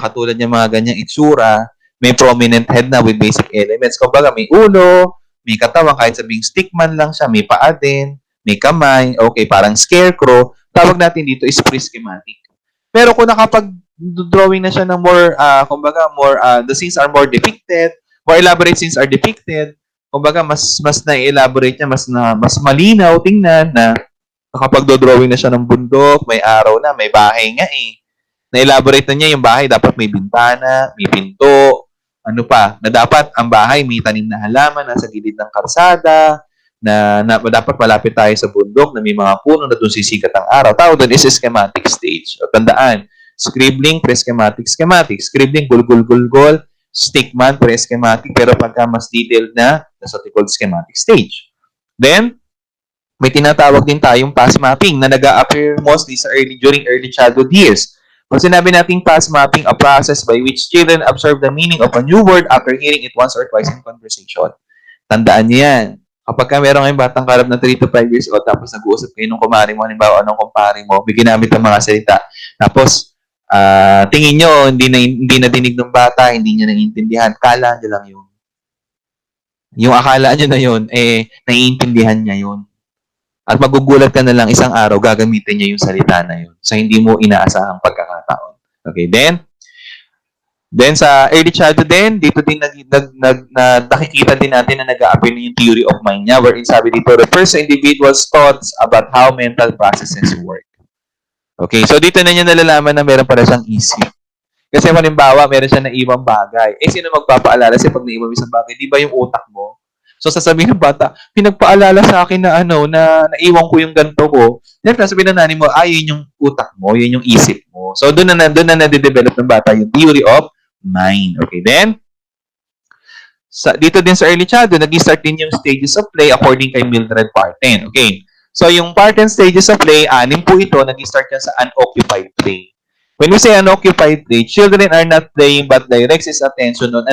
katulad ng mga ganyang itsura, may prominent head na with basic elements. Kumbaga, may ulo, may katawan, kahit sabing stickman lang siya, may paa din, may kamay, okay, parang scarecrow. Tawag natin dito is pre-schematic. Pero kung nakapag-drawing na siya ng more, the scenes are more depicted, more elaborate scenes are depicted, kumbaga, mas na-elaborate niya, mas malinaw tingnan na kapag do-drawing na siya ng bundok, may araw na, may bahay nga Na-elaborate na niya yung bahay, dapat may bintana, may pinto, na dapat ang bahay may tanim na halaman nasa gilid ng kalsada, na dapat malapit tayo sa bundok na may mga puno na doon sisikat ang araw. Tawag doon is schematic stage. O tandaan, scribbling, pre-schematic, schematic. Scribbling, gul-gul-gul-gul, stickman, pre-schematic, pero pagka mas detailed na, that's what we call schematic stage. Then, may tinatawag din tayong pass mapping na nag-a-appear mostly during early childhood years. Pag sinabi nating pass mapping, a process by which children observe the meaning of a new word after hearing it once or twice in conversation. Tandaan niyo yan. Kapag ka meron kayong batang karap na 3 to 5 years old, tapos nag-uusap kayo ng kumari mo, halimbawa, anong kumpare mo, may ginamit ng mga salita. Tapos, tingin nyo, hindi na dinig ng bata, hindi niya naiintindihan, kala nyo lang yun. Yung akala nyo na yun, naiintindihan niya yun. At magugulat ka na lang isang araw, gagamitin niya yung salita na yun sa hindi mo inaasahang pagkakataon. Okay, then sa early childhood din, dito din nakikita din natin na nag-a-appear yung theory of mind niya, wherein sabi dito, refers to individual's thoughts about how mental processes work. Okay, so dito na niya nalalaman na meron pala siyang isip. Kasi halimbawa, meron siya na ibang bagay. Sino magpapaalala siya pag naibang isang bagay? Di ba yung utak mo? So, sasabihin ng bata, pinagpaalala sa akin na na naiwan ko yung ganito ko. Then, sasabihin na nanay mo, yun yung utak mo, yun yung isip mo. So, doon na nade-develop ng bata yung theory of mind. Okay, then, dito din sa early childhood, nag-start din yung stages of play according kay Mildred Parton. Okay, so yung Parton stages of play, 6 po ito, nag-start yan sa unoccupied play. When we say unoccupied play, children are not playing but directs his attention on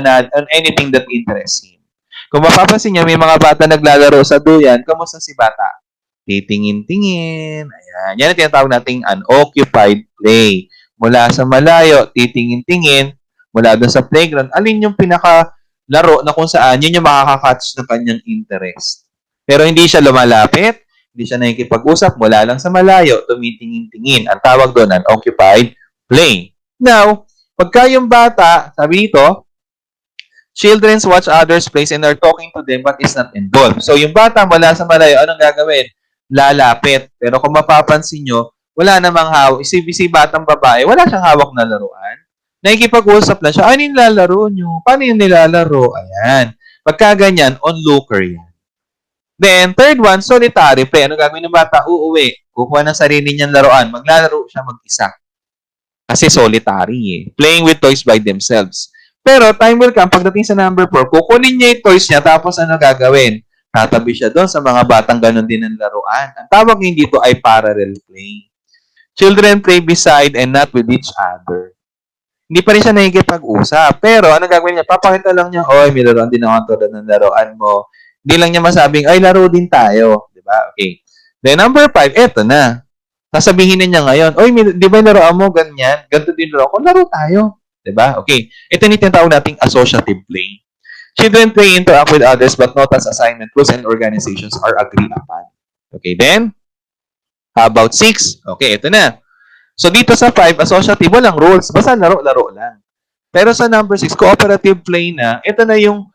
anything that interests him. Kung mapapansin niyo, may mga bata naglalaro sa duyan, kamusta si bata? titingin-tingin. Ayan. Yan ang tinatawag nating unoccupied play. Mula sa malayo, titingin-tingin. Mula doon sa playground, alin yung pinaka-laro na kung saan yun yung makaka-catch ng kanyang interest. Pero hindi siya lumalapit, hindi siya nakikipag-usap, mula lang sa malayo, tumitingin-tingin. Ang tawag doon, unoccupied play. Now, pagka yung bata, sabi dito, children watch others plays and are talking to them but is not involved. So, yung bata mula sa malayo, anong gagawin? Lalapit. Pero kung mapapansin nyo, wala namang hawak. Si batang babae, wala siyang hawak na laruan. Nakikipag-usap lang siya, ano yung nilalaro nyo? Paano yung nilalaro? Ayan. Pagka ganyan, onlooker yan. Then, third one, solitary play. Ano gagawin ng bata? Uuwi. Kukuha ng sarili niyang laruan. Maglalaro siya mag-isa. Kasi solitary eh. Playing with toys by themselves. Pero, time will come, pagdating sa number 4, kukunin niya yung toys niya, tapos ano gagawin? Tatabi siya doon sa mga batang ganun din ng laruan. Ang tawag niya dito ay parallel play. Children play beside and not with each other. Hindi pa rin siya nakikipag-usap. Pero, ano gagawin niya? Papakita lang niya, oy, may laruan din ako tulad ng laruan mo. Hindi lang niya masabing, ay, laro din tayo. Diba? Okay. Then, number 5, eto na. Sasabihin niya ngayon, oy, di ba yung laruan mo ganyan? Ganito din laro ko. Laro tayo. Diba? Okay. Ito yung tinatawag nating associative play. Children play interact with others but not as assignment rules and organizations are agreed upon. Okay, then, how about 6? Okay, ito na. So, dito sa 5, associative, walang rules. Basta laro-laro lang. Pero sa number 6, cooperative play na, ito na yung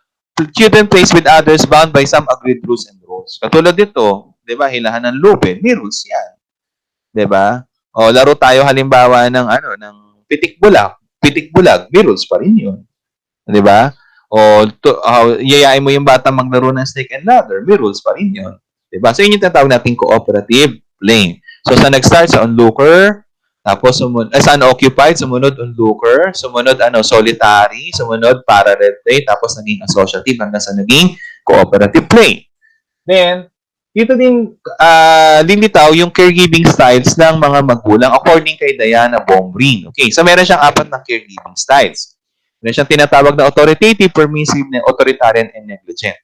children plays with others bound by some agreed rules and rules. Katulad dito, di ba, hilahan ng lupin, may rules yan. Di ba? O, laro tayo halimbawa ng, ng pitik-bulag. Pitik-bulag, may rules pa rin yun. Di ba? O, yayain mo yung bata maglaro ng snake and ladder, may rules pa rin yun. Di ba? So, yun yung tatawag natin cooperative play. So, sa nag-start sa onlooker, tapos sa unoccupied, sumunod onlooker, sumunod solitary, sumunod parallel play, tapos naging associative hanggang sa naging cooperative play. Then, dito din limitaw yung caregiving styles ng mga magulang according kay Diana Bombreen. Okay, so meron siyang 4 na caregiving styles. Meron siyang tinatawag na authoritative, permissive, authoritarian, and negligent.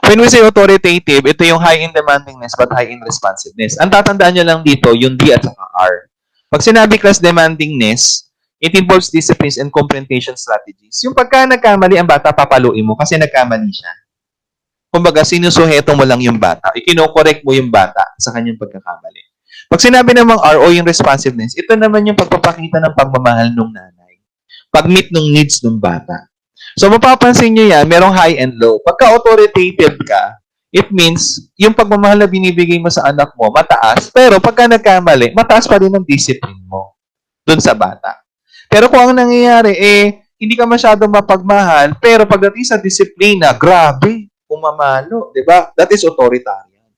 When we say authoritative, ito yung high in demandingness but high in responsiveness. Ang tatandaan nyo lang dito, yung D at saka R. Pag sinabi class demandingness, it involves disciplines and confrontation strategies. Yung pagka nagkamali ang bata, papaluin mo kasi nagkamali siya. Kumbaga, sinusuheto mo lang yung bata. Ikinokorek mo yung bata sa kanyang pagkakamali. Pag sinabi namang R o yung responsiveness, ito naman yung pagpapakita ng pagmamahal ng nanay. Pag-meet ng needs ng bata. So, mapapansin nyo yan, merong high and low. Pagka authoritative ka, it means, yung pagmamahal na binibigay mo sa anak mo, mataas. Pero pagka nagkamali, mataas pa rin ang discipline mo dun sa bata. Pero kung ang nangyayari, hindi ka masyadong mapagmahal, pero pagdating sa disiplina, grabe, pumamalo. Diba? That is authoritarian.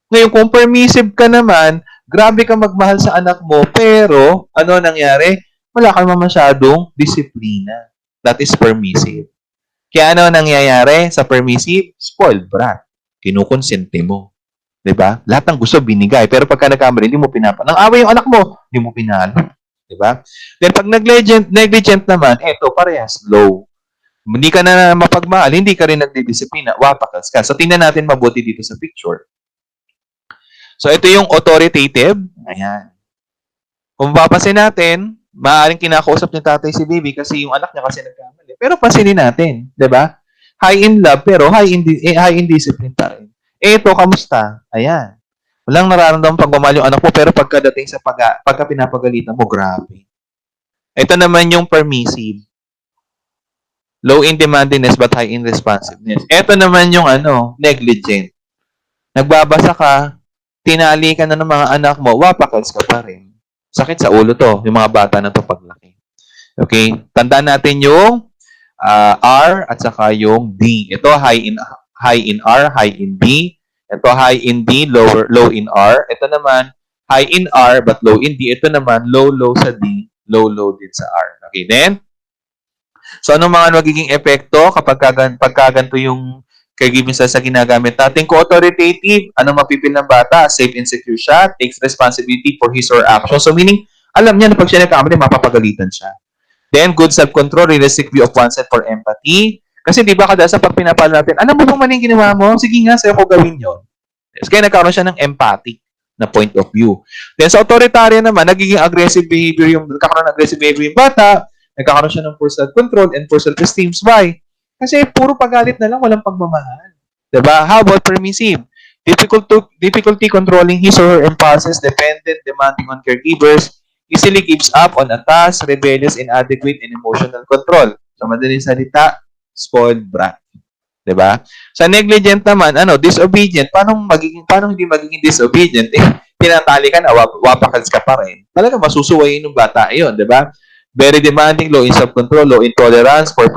Ngayon, kung permissive ka naman, grabe ka magmahal sa anak mo, pero, ano nangyari? Wala ka naman masyadong disiplina. That is permissive. Kaya ano nangyayari sa permissive? Spoiled brat. Kinukonsente mo. Diba? Lahat ng gusto binigay. Pero pagka nagkamali, hindi mo pinapa. Nang away yung anak mo, hindi mo pinalo. Diba? Then pag negligent naman, eto, parehas low. Hindi ka na mapagmahal, hindi ka rin nagdidisiplina, wapakas ka. So tingnan natin mabuti dito sa picture. So ito yung authoritative. Ayan. Kung mapapansin natin, maaaring kinakausap ni tatay si baby kasi yung anak niya kasi nagkamali. Pero pansinin natin, 'di ba? High in love pero high in discipline pa rin. Ito, kamusta? Ayan. Walang nararamdaman pagmamahal yung anak mo pero pagkadating sa pagka pinapagalitan mo, grabe. Ito naman yung permissive. Low in demandingness but high in responsiveness. Ito naman yung negligent. Nagbabasa ka, tinali ka na ng mga anak mo, wapakals ka pa rin. Sakit sa ulo to, yung mga bata na to paglaki. Okay? Tandaan natin yung R at saka yung D. Ito high in R, high in D. Ito high in D, low in R. Ito naman high in R but low in D. Ito naman low sa D, low din sa R. Okay, then? So anong mga magiging epekto kapag ganito yung caregiving style sa ginagamit natin? Co-authoritative, anong mapipil ng bata? Safe and secure siya, takes responsibility for his or action. So meaning, alam niya na pag siya nagkamali, mapapagalitan siya. Then, good self-control, realistic view of oneself for empathy. Kasi di ba kada sa pag pinapalo natin, alam mo bang mali yung ginawa mo? Sige nga, sa'yo ko gawin yun. Kaya nagkaroon siya ng empathic na point of view. Then sa authoritarian naman, nagiging aggressive behavior nagkakaroon ng aggressive behavior yung bata, nagkakaroon siya ng poor self-control and poor self-esteem. Why? Kasi puro pagalit na lang, walang pagmamahal. Diba? How about permissive? Difficulty controlling his or her impulses, dependent, demanding on caregivers, easily gives up on a task, rebellious, inadequate, and emotional control. So, madaling salita, spoiled brat. Diba? Sa negligent naman, disobedient. Paano hindi magiging disobedient? Tinatali ka na, wapakals ka pa rin. Talaga masusuwayin ng bata yun, diba? Very demanding, low in self-control, low in tolerance, poor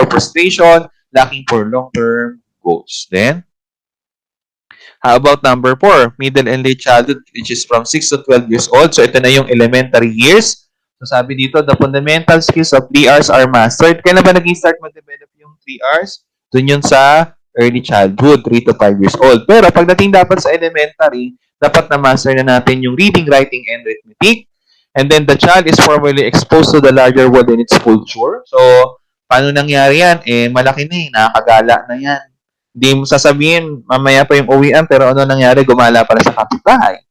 frustration, lacking for long-term goals. Then, how about number 4? Middle and late childhood, which is from 6 to 12 years old. So, ito na yung elementary years. So, sabi dito, the fundamental skills of 3 R's are mastered. Kailan ba naging start mag-develop yung 3 R's? Doon yun sa early childhood, 3 to 5 years old. Pero pagdating dapat sa elementary, dapat na-master na natin yung reading, writing, and arithmetic. And then the child is formally exposed to the larger world and its culture. So, paano nangyari yan? Malaki na nakakagala na yan. Hindi mo sasabihin, mamaya pa yung uwian, pero ano nangyari? Gumala pala sa kapitbahay.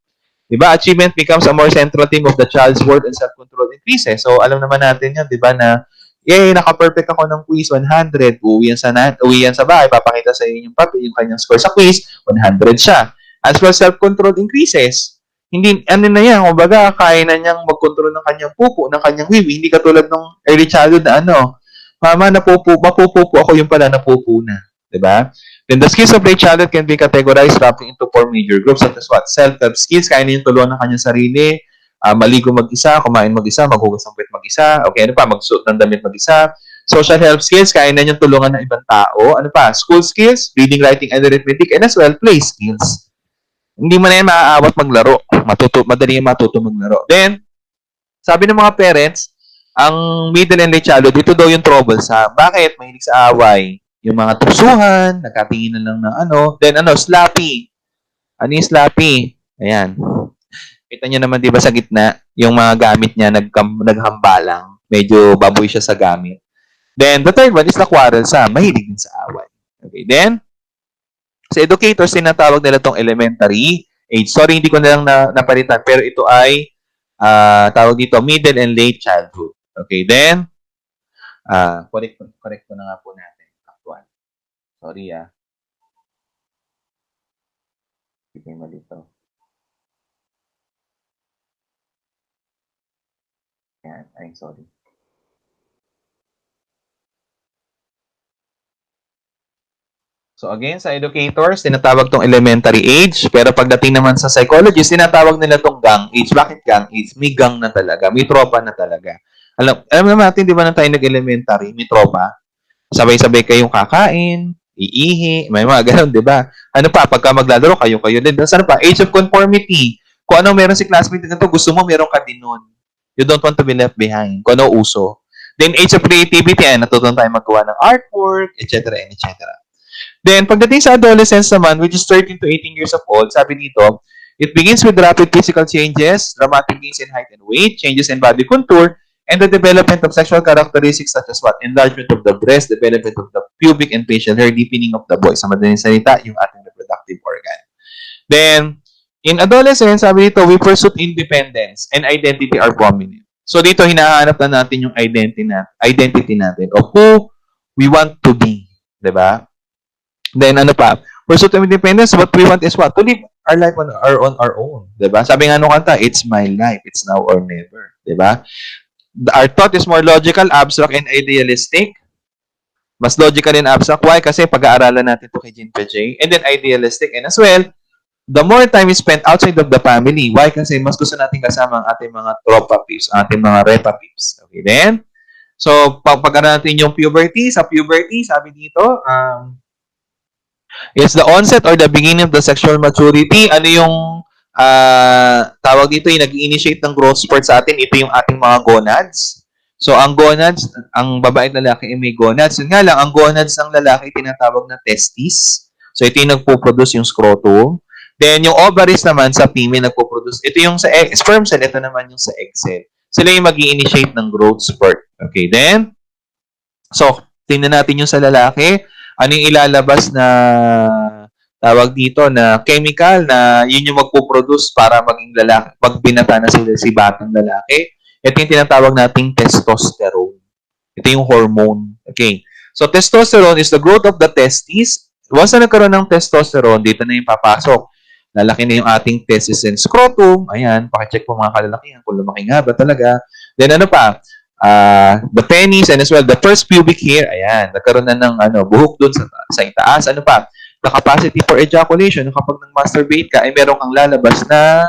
Diba? Achievement becomes a more central theme of the child's worth and self-control increases. So, alam naman natin yan, diba, na naka-perfect ako ng quiz, 100. Uwi yan sa bahay, papakita sa inyo yung kanyang score sa quiz, 100 siya. As well, self-control increases. Hindi, na yan, kumbaga, kaya na niyang mag-control ng kanyang pupo, ng kanyang wiwi. Hindi katulad ng early childhood na mama, mapupupo ako, yung pala, napupo na. Diba? Then, the skills of late childhood can be categorized roughly into 4 major groups, such as what? Self-help skills, kaya na yung tulungan ng kanyang sarili, maligo mag-isa, kumain mag-isa, maghugas ng puwet mag-isa, okay, magsuot ng damit mag-isa. Social help skills, kaya na niyang tulungan ng ibang tao. School skills, reading, writing, and arithmetic, and as well, play skills. Hindi mo na yan maaawat maglaro. Madali yung matuto maglaro. Then, sabi ng mga parents, ang middle and late childhood, dito daw yung trouble sa, bakit? Mahilig sa away. Yung mga tuksuhan, nagkatingin na lang ng Then, slappy. Ano yung slappy? Ayan. Kita nyo naman, di ba, sa gitna, yung mga gamit niya, naghambalang. Medyo baboy siya sa gamit. Then, the third one is the quarrelsome. Mahilig din sa away. Okay, then, sa educators, tinatawag nila itong elementary age. Sorry, hindi ko na lang napalitan, pero ito ay, tawag dito, middle and late childhood. Okay, then, correct ko na nga po natin. Actual. Sorry, Hindi kayo malito. Yan, I'm sorry. So again, sa educators, tinatawag tong elementary age. Pero pagdating naman sa psychologists, tinatawag nila tong gang age. Bakit gang age? May gang na talaga. May tropa na talaga. Alam naman natin, di ba na tayo nag-elementary, may tropa. Sabay-sabay kayong kakain, iihi, may mga ganun, di ba? Pagka maglalaro, kayo din. Saan pa? Age of conformity. Kung ano meron si classmate nito, gusto mo, meron ka din nun. You don't want to be left behind. Kung ano uso. Then, age of creativity, natutunan tayo magawa ng artwork, etc. and etc. Then, pagdating sa adolescence naman, which is 13 to 18 years of old, sabi dito, it begins with rapid physical changes, dramatic gains in height and weight, changes in body contour, and the development of sexual characteristics such as what? Enlargement of the breast, development of the pubic and facial hair, deepening of the voice. Sa madaling salita, yung ating reproductive organ. Then, in adolescence, sabi dito, we pursue independence and identity are prominent. So, dito, hinahanap na natin yung identity natin of who we want to be. Diba? Then, pursuit of independence, what we want is what? To live our life on our own. Diba? Sabi nga nung kanta, it's my life. It's now or never. Diba? Our thought is more logical, abstract, and idealistic. Mas logical and abstract. Why? Kasi pag-aaralan natin ito kay Jean Piaget. And then idealistic. And as well, the more time is spent outside of the family. Why? Kasi mas gusto natin kasama ang ating mga tropa peeps, ating mga repa peeps. Okay, then? So, pag-aaralan natin yung puberty. Sa puberty, sabi dito, it's the onset or the beginning of the sexual maturity. Ano yung tawag dito, yung nag-initiate ng growth spurt sa atin? Ito yung ating mga gonads. So, ang gonads, ang babae at lalaki ay may gonads. Yun nga lang, ang gonads ng lalaki tinatawag na testis. So, ito yung nagpo-produce yung scrotum. Then, yung ovaries naman sa female nagpo-produce. Ito yung sa sperm cell, ito naman yung sa egg cell. Sila yung mag-initiate ng growth spurt. Okay, then, so, tingnan natin yung sa lalaki. Ano yung ilalabas na tawag dito na chemical na yun yung magpo-produce para maging lalaki, pag binata na si batang lalaki. Ito yung tinatawag nating testosterone. Ito yung hormone. Okay. So, testosterone is the growth of the testes. Once na nagkaroon ng testosterone, dito na yung papasok. Lalaki na yung ating testis and scrotum. Ayan, pakicheck po mga kalalakihan kung lumaki nga ba talaga. Then ano pa? The penis and as well the first pubic hair. Ayan, nagkaroon na ng buhok doon sa itaas. Ano pa? The capacity for ejaculation. Kapag nang-masturbate ka, ay meron kang lalabas na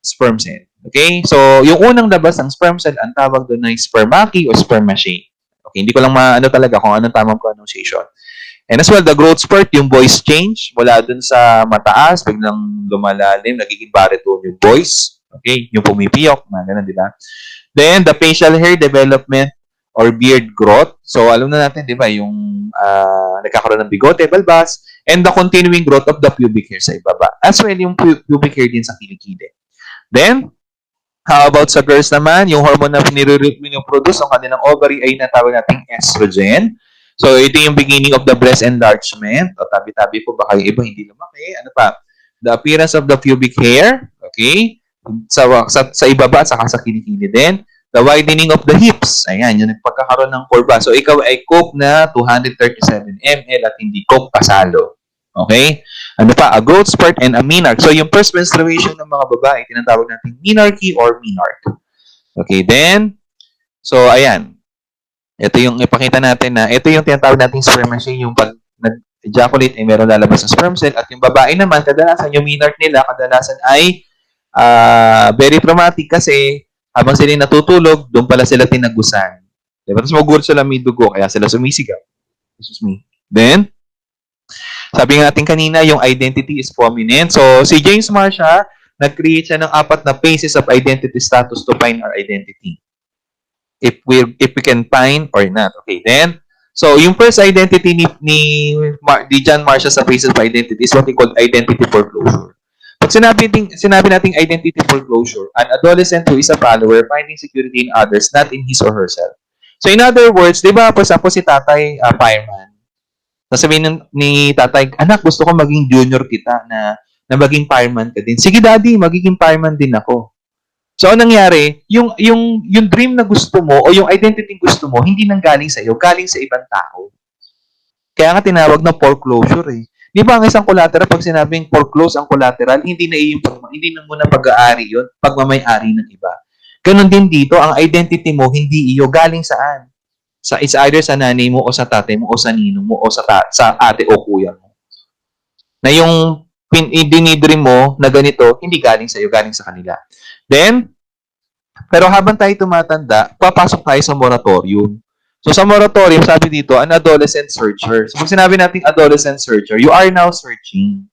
sperm cell. Okay? So, yung unang labas ng sperm cell, ang tawag doon ay spermachy o spermaceae. Okay, hindi ko lang talaga kung anong tamang pronunciation. And as well, the growth spurt, yung voice change, mula dun sa mataas, biglang lumalalim, nagiging baritone yung voice. Okay, yung pumipiyok, mga ganun, di ba? Then, the facial hair development or beard growth. So, alam na natin, di ba, yung nagkakaroon ng bigote, balbas, and the continuing growth of the pubic hair sa ibaba. As well, yung pubic hair din sa kilikili. Then, how about sa girls naman? Yung hormone na piniproduce ng kanilang ovary ay natawag nating estrogen. So, ito yung beginning of the breast enlargement. O, tabi-tabi po, baka yung iba hindi lumaki. Ano pa? The appearance of the pubic hair. Okay? Sa ibaba at saka sa kilikili din. The widening of the hips. Ayan, yun yung pagkakaroon ng kurba. So, ikaw ay Coke na 237 ml at hindi Coke pasalo. Okay? Ano pa? A growth spurt and a menarche. So, yung first menstruation ng mga babae, tinatawag natin menarche or menarche. Okay, then, so, ayan. Ito yung ipakita natin na, ito yung tinatawag natin spermaceae, yung pag nag-ejaculate ay meron lalabas ng sperm cell. At yung babae naman, kadalasan yung menarche nila, kadalasan ay very traumatic kasi habang sila natutulog, doon pala sila tinagusan. Diba? Tapos magulat sila may dugo, kaya sila sumisigaw. Excuse me. Then, sabi nga natin kanina, yung identity is prominent. So, si James Marcia, nag-create siya ng 4 na phases of identity status to find our identity. If we can find or not. Okay, then, so yung first identity ni John Marcia sa phases of identity is what we call identity foreclosure. Pag sinabi nating identity foreclosure, an adolescent who is a follower finding security in others, not in his or herself. So in other words, di ba, for example, si tatay fireman, sasabihin ni tatay, anak, gusto ko maging junior kita na maging fireman ka din. Sige daddy, magiging fireman din ako. So, anong nangyari? Yung dream na gusto mo o yung identity gusto mo, hindi nang galing sa iyo, galing sa ibang tao. Kaya nga tinawag na foreclosure eh. Di ba ang isang collateral, pag sinabing foreclose ang collateral, hindi na muna pag-aari yun, pagmamay-ari ng iba. Ganon din dito, ang identity mo, hindi iyo, galing saan? It's either sa nanay mo o sa tatay mo o sa ninong mo o sa ate o kuya mo. Na yung dinidream mo na ganito, hindi galing sa iyo, galing sa kanila. Then, pero habang tayo tumatanda, papasok tayo sa moratorium. So, sa moratorium, sabi dito, an adolescent searcher. So, pag sinabi natin adolescent searcher, you are now searching.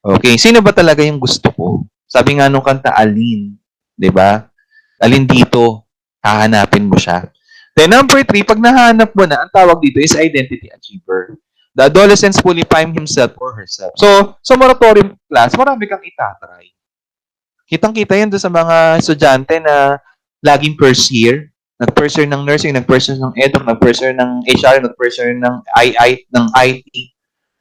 Okay, sino ba talaga yung gusto ko? Sabi nga nung kanta, alin. Diba? Alin dito, hahanapin mo siya. Then, number 3, pag nahanap mo na, ang tawag dito is identity achiever. The adolescent fully find himself or herself. So, sa moratorium class, marami kang itatry. Kitang-kita yan doon sa mga estudyante na laging first year, nag-first year ng nursing, nag-first year ng eduk, nag-first year ng HR, nag-first year ng IT.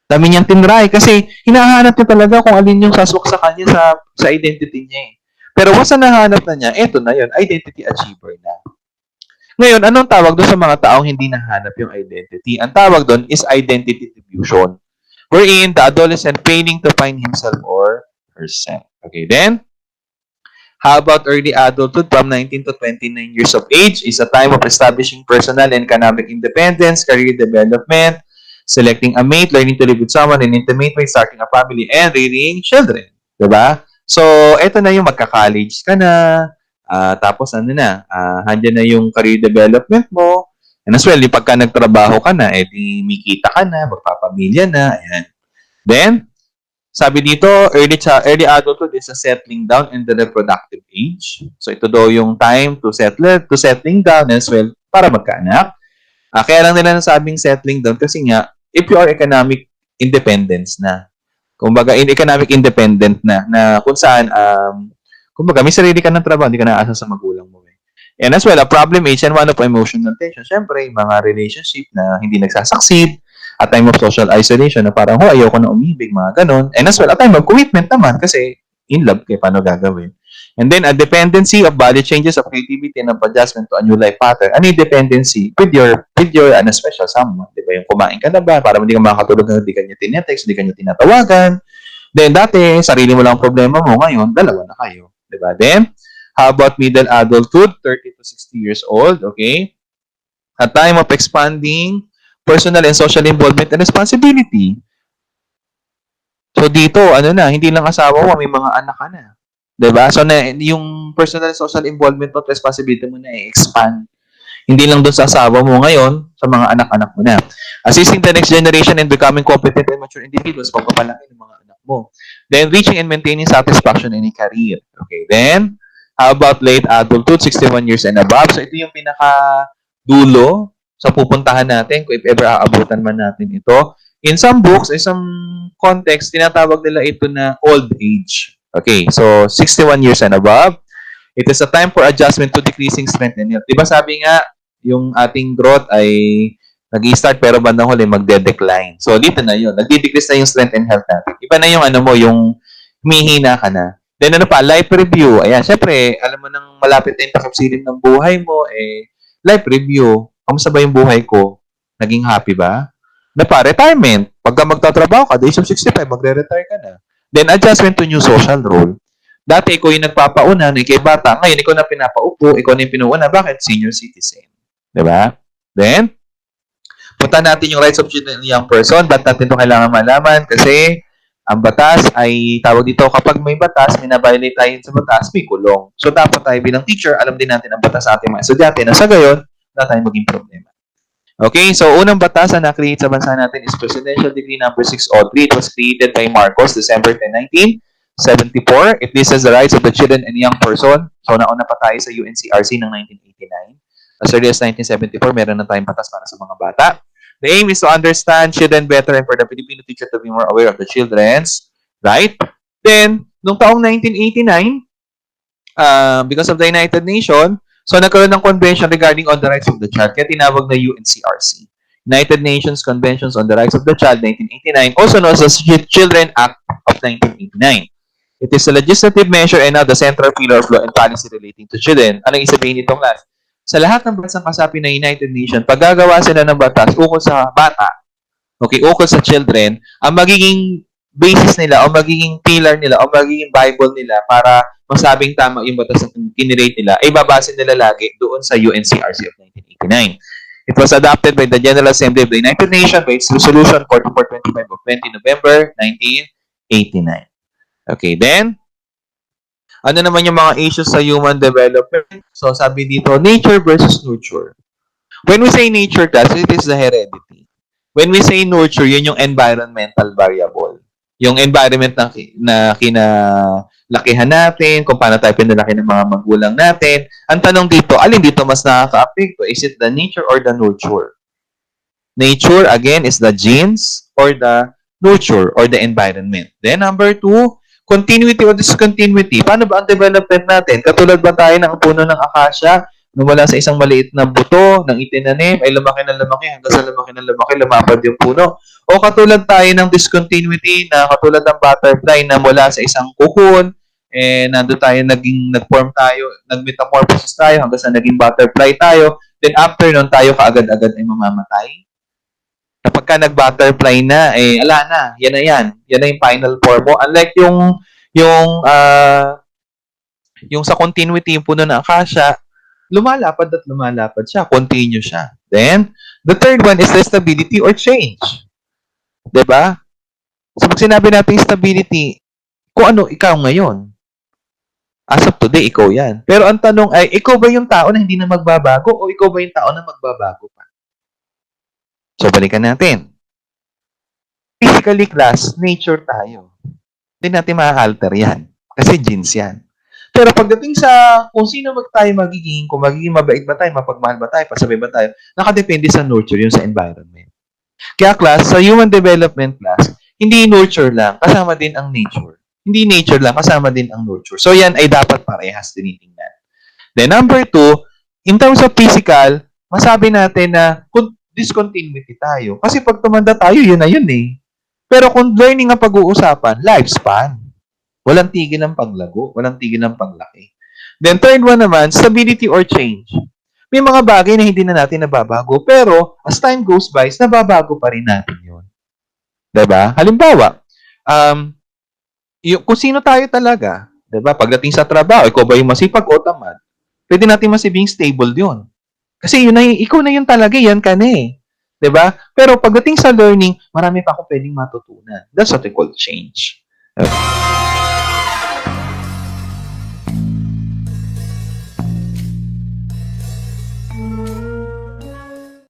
Dami niyang tinry kasi hinahanap niya talaga kung alin yung saswak sa kanya sa identity niya eh. Pero once na nahanap na niya, eto na yun, identity achiever na. Ngayon, anong tawag doon sa mga taong hindi nahanap yung identity? Ang tawag doon is identity diffusion, wherein the adolescent failing to find himself or herself. Okay, then, how about early adulthood from 19 to 29 years of age is a time of establishing personal and economic independence, career development, selecting a mate, learning to live with someone in intimate way, starting a family, and rearing children. Diba? So, eto na yung magka-college ka na, tapos handyan na yung career development mo, and as well, yung pagka nagtrabaho ka na, may kita ka na, magpapamilya na, ayan. Then, sabi dito, early adulthood is a settling down in the reproductive age. So, ito daw yung time to settling down as well para magkaanak. Kaya lang nila nasabing settling down kasi nga, if you are economic independence na, kumbaga, economic independent na kung saan, kumbaga, may sarili ka ng trabaho, hindi ka naaasa sa magulang mo. And as well, a problem age and one of emotional tension. Siyempre, mga relationship na hindi nagsasucceed, A time of social isolation na parang, ayoko na umibig, mga ganon. And as well, a time of commitment naman kasi in love kayo, paano gagawin? And then, a dependency of body changes of creativity and of adjustment to a new life pattern. Ano yung dependency? With your special someone. Di ba? Yung kumain ka na ba? Para hindi ka makakatulog na hindi ka niya tinetext, hindi ka niya tinatawagan. Then, dati, sarili mo lang problema mo. Ngayon, dalawa na kayo. Di ba? Then, how about middle adulthood? 30 to 60 years old. Okay? A time of expanding personal and social involvement and responsibility. So dito, hindi lang asawa mo, may mga anak ka na. 'Di ba? So yung personal and social involvement at responsibility mo na i-expand. Hindi lang doon sa asawa mo ngayon, sa mga anak-anak mo na. Assisting the next generation in becoming competent and mature individuals, pagpapalaki ng mga anak mo. Then reaching and maintaining satisfaction in a career. Okay, then how about late adulthood, 61 years and above? So ito yung dulo sa pupuntahan natin kung if ever aabutan man natin ito. In some books, in some context, tinatawag nila ito na old age. Okay, so 61 years and above. It is a time for adjustment to decreasing strength and health. Diba sabi nga, yung ating growth ay nag-i-start pero bandang huli magde-decline. So dito na yun. Nagdi-decrease na yung strength and health natin. Iba na yung yung humihina ka na. Then life review. Ayan, syempre, alam mo nang malapit na yung takapsilim ng buhay mo, life review. Kamusta ba yung buhay ko? Naging happy ba? Retirement. Pagka magtatrabaho ka, age of 65, magre-retire ka na. Then, adjustment to new social role. Dati, ikaw yung nagpapauna, ikay bata. Ngayon, ikaw na pinapaupo, ikaw na yung pinuuna. Bakit? Senior citizen. Diba? Then, punta natin yung rights of children and young person. Ba't natin ito kailangan malaman? Kasi, ang batas ay tawag dito, kapag may batas, minabiolate tayo sa batas, may kulong. So, dapat tayo bilang teacher, alam din natin ang batas sa ating mga estudyante na sa gayon, na tayo maging problema. Okay, so unang batas na na-create sa bansa natin is Presidential Decree number 603. It was created by Marcos, December 10, 1974. It lists the rights of the children and young person. So, nauna pa tayo sa UNCRC ng 1989. As early as 1974, meron na tayong batas para sa mga bata. The aim is to understand children better and for the Filipino teacher to be more aware of the children's right. Then, noong taong 1989, because of the United Nations, so nagkaroon ng convention regarding on the rights of the child, kaya tinawag na UNCRC. United Nations Conventions on the Rights of the Child, 1989, also known as the Children Act of 1989. It is a legislative measure and now the central pillar of law and policy relating to children. Anong isabihin nitong last? Sa lahat ng bansang kasapi ng United Nations, pag gagawa sila ng batas ukol sa bata, okay, ukol sa children, ang magiging basis nila o magiging pillar nila o magiging Bible nila para masabing tama yung batas na kinirate nila, ay babasin nila lagi doon sa UNCRC of 1989. It was adopted by the General Assembly of the United Nations by its Resolution 4425 of 20 November 1989. Okay, then, ano naman yung mga issues sa human development? So, sabi dito, nature versus nurture. When we say nature, class, it is the heredity. When we say nurture, yun yung environmental variable. Yung environment na kinalakihan natin, kung paano tayo pinalaki ng mga magulang natin. Ang tanong dito, alin dito mas nakaka-apekto? Is it the nature or the nurture? Nature, again, is the genes or the nurture or the environment. Then, number 2, continuity or discontinuity. Paano ba ang development natin? Katulad ba tayo ng puno ng akasya? Mula sa isang maliit na buto ng itinanim, ay lumaki ng lumaki, hanggang sa lumaki ng lumaki, lumapad yung puno. O katulad tayo ng discontinuity na katulad ng butterfly na mula sa isang cocoon, nandun tayo, nag-form tayo, nag-metamorphosis tayo hanggang sa naging butterfly tayo. Then after nun, tayo kaagad-agad ay mamamatay. Kapag ka nag-butterfly na, ala na, yan na yan. Yan na yung final form mo. Unlike yung sa continuity, yung puno ng akasya, lumalapad at lumalapad siya. Continue siya. Then, the third one is the stability or change. Diba? So, pag sinabi natin stability, kung ano ikaw ngayon. As of today, ikaw yan. Pero ang tanong ay, ikaw ba yung tao na hindi na magbabago o ikaw ba yung tao na magbabago pa? So, balikan natin. Physically, class, nature tayo. Hindi natin ma-alter yan. Kasi genes yan. Pero pagdating sa kung sino tayo magiging, kung magiging mabait ba tayo, mapagmahal ba tayo, pasabay ba tayo, nakadepende sa nurture, yun sa environment. Kaya class, sa human development class, hindi nurture lang, kasama din ang nature. Hindi nature lang, kasama din ang nurture. So yan ay dapat parehas tinitingnan. Then number 2, in terms of physical, masabi natin na kung discontinuity tayo. Kasi pag tumanda tayo, yun na yun eh. Pero kung learning ang pag-uusapan, lifespan. Walang tigil ng paglago, walang tigil ng paglaki. Then third one naman, stability or change. May mga bagay na hindi na natin nababago, pero as time goes by, nababago pa rin natin yun. Diba? Halimbawa, kung sino tayo talaga, diba? Pagdating sa trabaho, ikaw ba yung masipag o tamad? Pwede natin masibing stable yun. Kasi yun na ikaw na yun talaga, yan ka na eh. 'Di ba? Pero pagdating sa learning, marami pa akong pwedeng matutunan. That's what we call change. Okay.